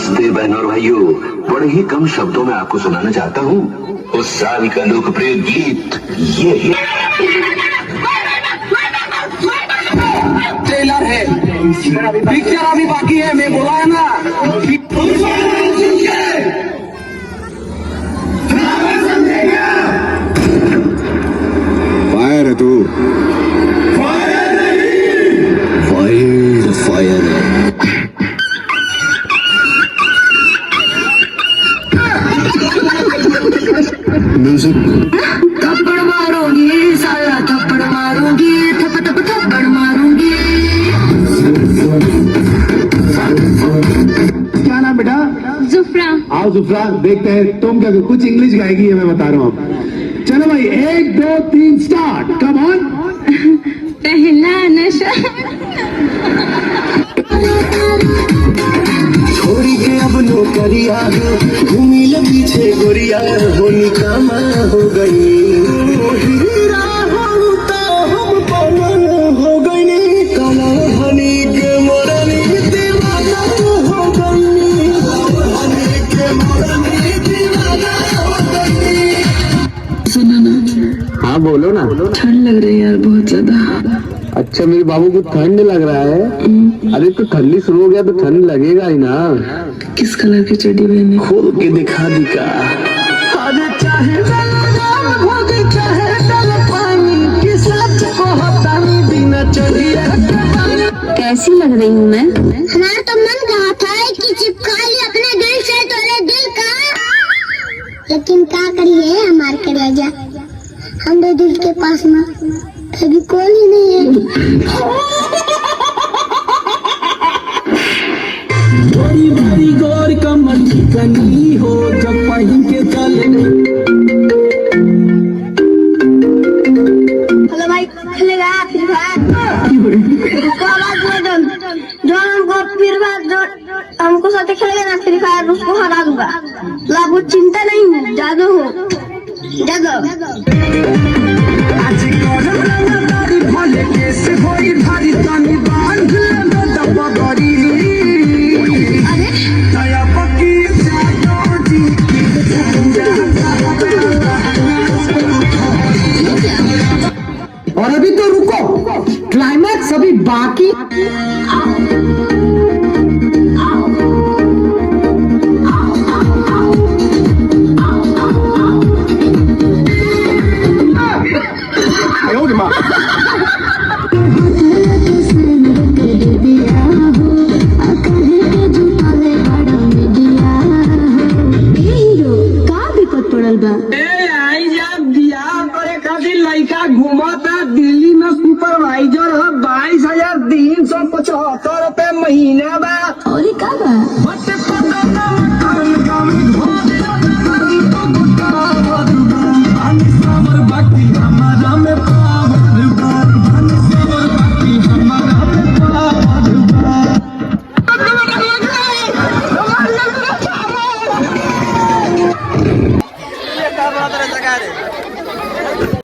नमस्ते बहन और भाइयों, बड़े ही कम शब्दों में आपको सुनाना चाहता हूँ उस साल का लोकप्रिय गीत ये ट्रेलर है, पिक्चर अभी बाकी है। मैं बोला है ना, फायर है तू, वाइल्ड फायर है। म्यूजिक थप्पड़ मारूंगी साला, थप्पड़ मारूंगी, थप थप थप्पड़ मारूंगी। क्या नाम बेटा? जुफ्रा। आओ जुफ्रा, देखते हैं तुम क्या कुछ इंग्लिश गाएगी है, मैं बता रहा हूँ अब। चलो भाई, 1 2 3 स्टार्ट, कम ऑन। पहला नशा। छोड़ी के अब नौकरिया घूमी ले पीछे गोरिया, हो निकामा हो गई। हीरा होता हम पागल हो गई, काला हनी के मोरनी दीवाना हो गई, हनी के मोरनी दीवाना हो गई। सुनो ना। हाँ बोलो ना। ठंड लग रही है यार, बहुत ज्यादा। अच्छा मेरे बाबू को ठंड लग रहा है? अरे तो ठंडी शुरू हो गया तो ठंड लगेगा ही ना। किस कलर की चड्डी पहनी? खोल के दिखा दी का। अरे चाहे चाहे डल पानी के साथ को हतानी बिना चलिए। कैसी लग रही हूँ मैं? हमारा तो मन कहा था कि चिपका लिया अपने दिल से तोरे दिल का, लेकिन क्या करिए हमारे कलेजा, हमारे दिल के पास ना कभी कोई ही नहीं है। बड़ी बड़ी गौर कमर की कनी हो जब पहन के चले। हेलो भाई, खेलेगा फिर हमको साथ खेलेगा ना फ्री फायर, उसको हरा दूंगा। लाभो चिंता नहीं, जादू हो जादू। आज दारी भले कैसे होई भारी तनी बांध ले दबा गरी। अरे दया पकी जादू जी और अभी तो रुको, क्लाइमैक्स अभी बाकी। लड़का घूमता दिल्ली में, सुपरवाइजर है, 22,375 रुपए महीना बा।